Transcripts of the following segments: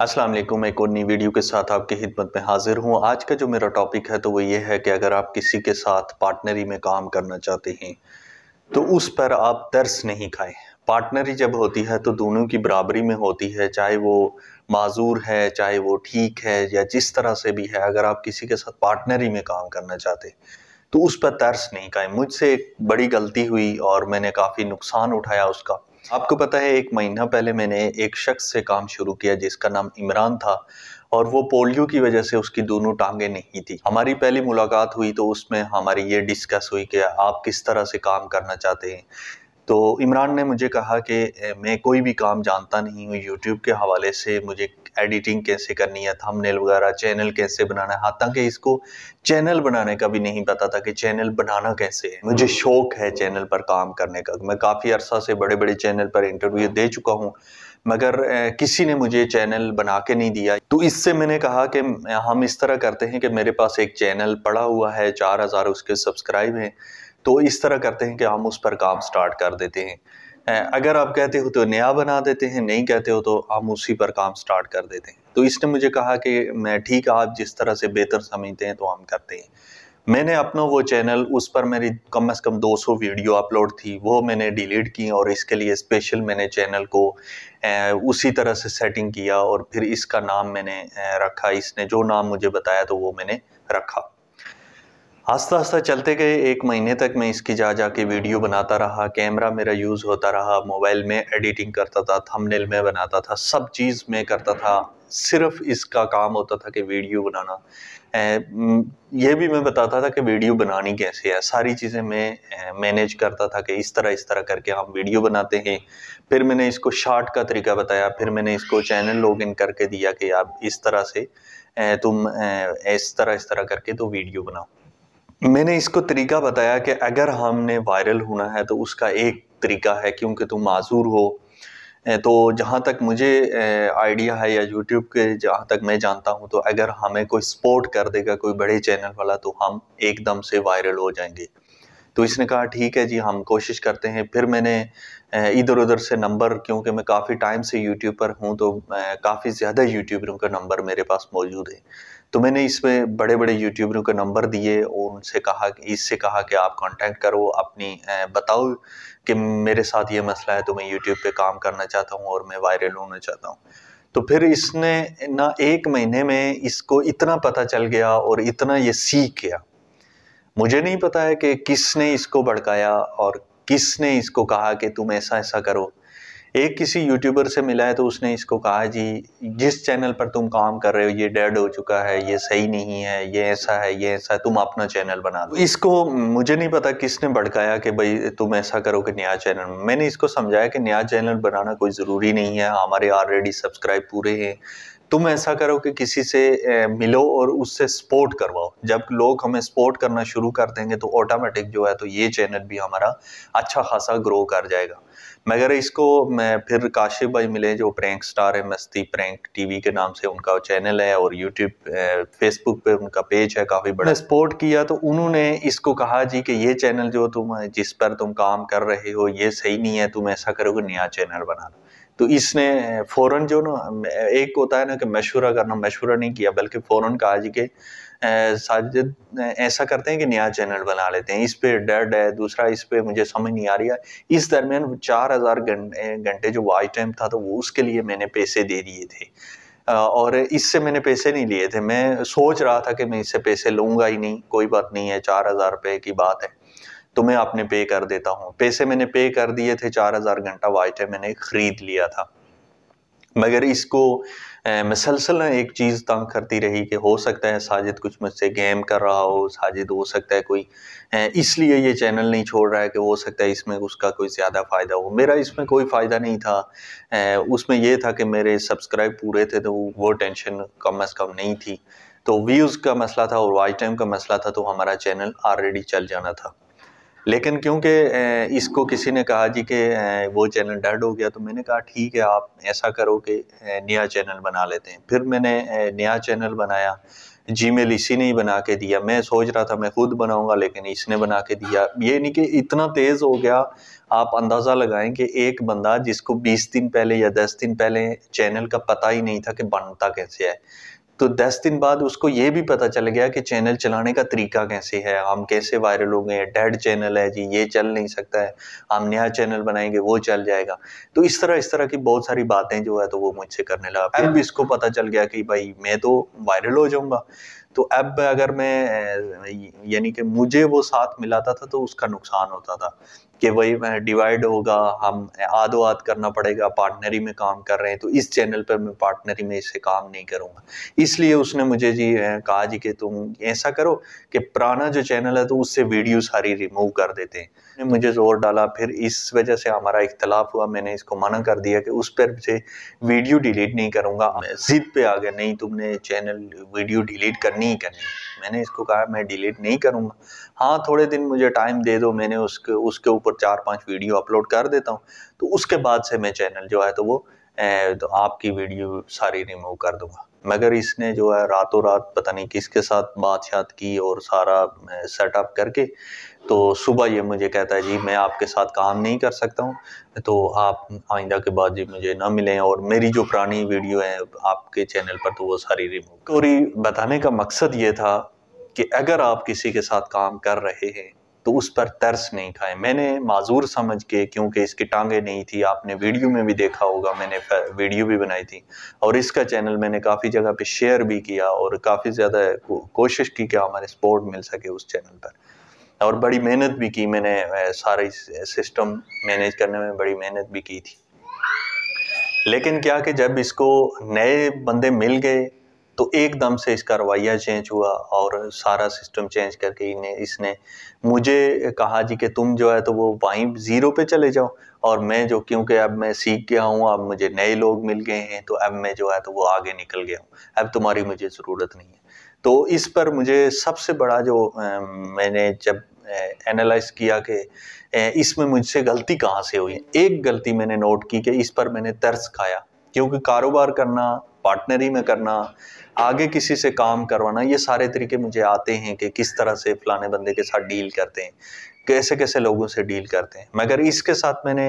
अस्सलाम वालेकुम। एक और नई वीडियो के साथ आपकी खिदमत में हाजिर हूँ। आज का जो मेरा टॉपिक है तो वो ये है कि अगर आप किसी के साथ पार्टनरी में काम करना चाहते हैं तो उस पर आप तरस नहीं खाएं। पार्टनरी जब होती है तो दोनों की बराबरी में होती है, चाहे वो माजूर है, चाहे वो ठीक है या जिस तरह से भी है। अगर आप किसी के साथ पार्टनरी में काम करना चाहते तो उस पर तरस नहीं खाएं। मुझसे एक बड़ी गलती हुई और मैंने काफ़ी नुकसान उठाया उसका। आपको पता है, 1 महीना पहले मैंने एक शख्स से काम शुरू किया जिसका नाम इमरान था और वो पोलियो की वजह से उसकी दोनों टांगें नहीं थी। हमारी पहली मुलाकात हुई तो उसमें हमारी ये डिस्कस हुई कि आप किस तरह से काम करना चाहते हैं। तो इमरान ने मुझे कहा कि मैं कोई भी काम जानता नहीं हूँ, यूट्यूब के हवाले से मुझे एडिटिंग कैसे करनी है, थंबनेल वगैरह, चैनल कैसे बनाना है, हालांकि इसको चैनल बनाने का भी नहीं पता था कि चैनल बनाना कैसे है। मुझे शौक है चैनल पर काम करने का। मैं काफ़ी अरसा से बड़े बड़े चैनल पर इंटरव्यू दे चुका हूँ, मगर किसी ने मुझे चैनल बना के नहीं दिया। तो इससे मैंने कहा कि हम इस तरह करते हैं कि मेरे पास एक चैनल पड़ा हुआ है, 4000 उसके सब्सक्राइब हैं, तो इस तरह करते हैं कि हम उस पर काम स्टार्ट कर देते हैं। अगर आप कहते हो तो नया बना देते हैं, नहीं कहते हो तो हम उसी पर काम स्टार्ट कर देते हैं। तो इसने मुझे कहा कि मैं ठीक है, आप जिस तरह से बेहतर समझते हैं तो हम करते हैं। मैंने अपना वो चैनल, उस पर मेरी कम से कम 200 वीडियो अपलोड थी, वो मैंने डिलीट की और इसके लिए स्पेशल मैंने चैनल को उसी तरह से सेटिंग किया और फिर इसका नाम मैंने रखा। इसने जो नाम मुझे बताया तो वो मैंने रखा। आस्ता आस्ता चलते गए, 1 महीने तक मैं इसकी जा के वीडियो बनाता रहा, कैमरा मेरा यूज़ होता रहा, मोबाइल में एडिटिंग करता था, थंबनेल में बनाता था, सब चीज़ मैं करता था। सिर्फ इसका काम होता था कि वीडियो बनाना। ये भी मैं बताता था कि वीडियो बनानी कैसे है, सारी चीज़ें मैं मैनेज करता था कि इस तरह करके हम वीडियो बनाते हैं। फिर मैंने इसको शॉर्ट का तरीका बताया, फिर मैंने इसको चैनल लॉगिन करके दिया कि आप इस तरह से तुम इस तरह करके तो वीडियो बनाओ। मैंने इसको तरीका बताया कि अगर हमने वायरल होना है तो उसका एक तरीका है, क्योंकि तुम माज़ूर हो। तो जहाँ तक मुझे आइडिया है या यूट्यूब के जहाँ तक मैं जानता हूँ, तो अगर हमें कोई सपोर्ट कर देगा कोई बड़े चैनल वाला तो हम एकदम से वायरल हो जाएंगे। तो इसने कहा ठीक है जी, हम कोशिश करते हैं। फिर मैंने इधर-उधर से नंबर, क्योंकि मैं काफ़ी टाइम से यूट्यूब पर हूँ तो काफ़ी ज़्यादा यूट्यूबरों का नंबर मेरे पास मौजूद है। तो मैंने इसमें बड़े-बड़े यूट्यूबरों के नंबर दिए और उनसे कहा, इससे कहा कि आप कॉन्टैक्ट करो, अपनी बताओ कि मेरे साथ ये मसला है तो मैं यूट्यूब पे काम करना चाहता हूँ और मैं वायरल होना चाहता हूँ। तो फिर इसने ना 1 महीने में इसको इतना पता चल गया और इतना ये सीख गया। मुझे नहीं पता है कि किसने इसको भड़काया और किसने इसको कहा कि तुम ऐसा-ऐसा करो। एक किसी यूट्यूबर से मिला है तो उसने इसको कहा, जी जिस चैनल पर तुम काम कर रहे हो ये डेड हो चुका है, ये सही नहीं है, ये ऐसा है, ये ऐसा है, तुम अपना चैनल बना लो। इसको मुझे नहीं पता किसने भड़काया कि भाई तुम ऐसा करो कि नया चैनल। मैंने इसको समझाया कि नया चैनल बनाना कोई ज़रूरी नहीं है, हमारे ऑलरेडी सब्सक्राइब पूरे हैं। तुम ऐसा करो कि किसी से मिलो और उससे सपोर्ट करवाओ। जब लोग हमें सपोर्ट करना शुरू कर देंगे तो ऑटोमेटिक जो है तो ये चैनल भी हमारा अच्छा खासा ग्रो कर जाएगा। मगर इसको मैं फिर काशिफ भाई मिले जो प्रैंक स्टार है, मस्ती प्रैंक टीवी के नाम से उनका चैनल है और यूट्यूब फेसबुक पे उनका पेज है काफ़ी बड़ा। सपोर्ट किया तो उन्होंने इसको कहा जी कि ये चैनल जो तुम जिस पर तुम काम कर रहे हो ये सही नहीं है, तुम ऐसा करोगे नया चैनल बना लो। तो इसने फ़ौरन जो ना, एक होता है ना कि मशवरा करना, मशवरा नहीं किया बल्कि फ़ौरन कहा जी कि साजिद ऐसा करते हैं कि नया चैनल बना लेते हैं, इस पे डेड है, दूसरा इस पे मुझे समझ नहीं आ रही है। इस दरमियान 4000 घंटे जो वॉच टाइम था तो वो उसके लिए मैंने पैसे दे दिए थे। और इससे मैंने पैसे नहीं लिए थे। मैं सोच रहा था कि मैं इससे पैसे लूँगा ही नहीं, कोई बात नहीं है, 4000 रुपए की बात है, तो मैं आपने पे कर देता हूँ। पैसे मैंने पे कर दिए थे, 4000 घंटा वॉच टाइम मैंने खरीद लिया था। मगर इसको मुसलसल ना एक चीज़ तंग करती रही कि हो सकता है साजिद कुछ मुझसे गेम कर रहा हो, साजिद हो सकता है कोई इसलिए ये चैनल नहीं छोड़ रहा है, कि हो सकता है इसमें उसका कोई ज़्यादा फ़ायदा हो। मेरा इसमें कोई फ़ायदा नहीं था। उसमें ये था कि मेरे सब्सक्राइब पूरे थे तो वो टेंशन कम से कम नहीं थी। तो व्यूज़ का मसला था और वॉच टाइम का मसला था, तो हमारा चैनल ऑलरेडी चल जाना था। लेकिन क्योंकि इसको किसी ने कहा जी कि वो चैनल डेड हो गया, तो मैंने कहा ठीक है, आप ऐसा करो कि नया चैनल बना लेते हैं। फिर मैंने नया चैनल बनाया। जीमेल इसी ने ही बना के दिया। मैं सोच रहा था मैं खुद बनाऊंगा, लेकिन इसने बना के दिया। ये नहीं कि इतना तेज़ हो गया। आप अंदाज़ा लगाएं कि एक बंदा जिसको 20 दिन पहले या 10 दिन पहले चैनल का पता ही नहीं था कि बनता कैसे है, तो 10 दिन बाद उसको ये भी पता चल गया कि चैनल चलाने का तरीका कैसे है, हम कैसे वायरल हो गए। डेड चैनल है जी, ये चल नहीं सकता है, हम नया चैनल बनाएंगे वो चल जाएगा। तो इस तरह की बहुत सारी बातें जो है तो वो मुझसे करने लगा। फिर भी इसको पता चल गया कि भाई मैं तो वायरल हो जाऊंगा। तो अब अगर मैं यानी कि मुझे वो साथ मिलाता था तो उसका नुकसान होता था कि वही डिवाइड होगा, हम आधो आध करना पड़ेगा। पार्टनरी में काम कर रहे हैं तो इस चैनल पर मैं पार्टनरी में इससे काम नहीं करूंगा। इसलिए उसने मुझे जी कहा जी कि तुम ऐसा करो कि पुराना जो चैनल है तो उससे वीडियो सारी रिमूव कर देते हैं। उसने मुझे जोर डाला, फिर इस वजह से हमारा इख्तलाफ हुआ। मैंने इसको मना कर दिया कि उस पर से वीडियो डिलीट नहीं करूंगा। जिद पे आ गया, नहीं तुमने चैनल वीडियो डिलीट करनी ही करनी। मैंने इसको कहा मैं डिलीट नहीं करूंगा, हाँ थोड़े दिन मुझे टाइम दे दो, मैंने उसके ऊपर 4-5 वीडियो अपलोड कर देता हूँ, तो उसके बाद से मैं चैनल जो है तो वो तो आपकी वीडियो सारी रिमूव कर दूंगा। मगर इसने जो है रातों रात पता नहीं किसके साथ बात की और सारा सेटअप करके, तो सुबह ये मुझे कहता है जी मैं आपके साथ काम नहीं कर सकता हूँ, तो आप आइंदा के बाद जी मुझे ना मिलें, और मेरी जो पुरानी वीडियो है आपके चैनल पर तो वो सारी रिमूव। और बताने का मकसद ये था कि अगर आप किसी के साथ काम कर रहे हैं तो उस पर तरस नहीं खाएं। मैंने माजूर समझ के, क्योंकि इसकी टांगे नहीं थी, आपने वीडियो में भी देखा होगा, मैंने वीडियो भी बनाई थी और इसका चैनल मैंने काफ़ी जगह पे शेयर भी किया और काफ़ी ज़्यादा कोशिश की कि हमारे सपोर्ट मिल सके उस चैनल पर, और बड़ी मेहनत भी की मैंने। सारे सिस्टम मैनेज करने में बड़ी मेहनत भी की थी। लेकिन क्या कि जब इसको नए बंदे मिल गए तो एकदम से इसका रवैया चेंज हुआ और सारा सिस्टम चेंज करके इसने मुझे कहा जी कि तुम जो है तो वो वहीं ज़ीरो पे चले जाओ, और मैं जो, क्योंकि अब मैं सीख गया हूँ, अब मुझे नए लोग मिल गए हैं, तो अब मैं जो है तो वो आगे निकल गया हूँ, अब तुम्हारी मुझे ज़रूरत नहीं है। तो इस पर मुझे सबसे बड़ा जो मैंने जब एनालाइज किया कि इसमें मुझसे गलती कहाँ से हुई, एक गलती मैंने नोट की कि इस पर मैंने तरस खाया। क्योंकि कारोबार करना, पार्टनरी में करना, आगे किसी से काम करवाना, ये सारे तरीके मुझे आते हैं कि किस तरह से फलाने बंदे के साथ डील करते हैं, कैसे कैसे लोगों से डील करते हैं। मगर इसके साथ मैंने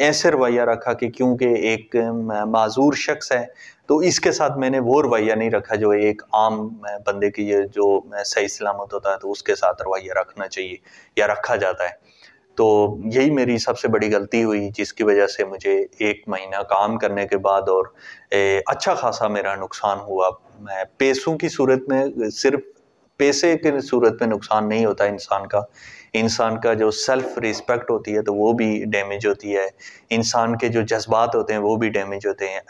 ऐसे रवैया रखा कि क्योंकि एक माजूर शख्स है तो इसके साथ मैंने वो रवैया नहीं रखा जो एक आम बंदे की ये जो सही सलामत होता है तो उसके साथ रवैया रखना चाहिए या रखा जाता है। तो यही मेरी सबसे बड़ी गलती हुई, जिसकी वजह से मुझे 1 महीना काम करने के बाद और अच्छा खासा मेरा नुकसान हुआ। पैसों की सूरत में, सिर्फ पैसे के सूरत में नुकसान नहीं होता इंसान का जो सेल्फ रिस्पेक्ट होती है तो वो भी डैमेज होती है, इंसान के जो जज्बात होते हैं वो भी डैमेज होते हैं।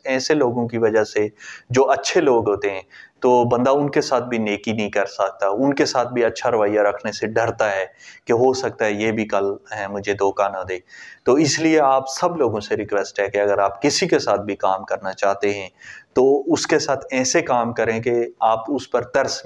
ऐसे लोगों की वजह से, जो अच्छे लोग होते हैं, तो बंदा उनके साथ भी नेकी नहीं कर सकता, उनके साथ भी अच्छा रवैया रखने से डरता है कि हो सकता है ये भी कल मुझे धोखा ना दे। तो इसलिए आप सब लोगों से रिक्वेस्ट है कि अगर आप किसी के साथ भी काम करना चाहते हैं तो उसके साथ ऐसे काम करें कि आप उस पर तरस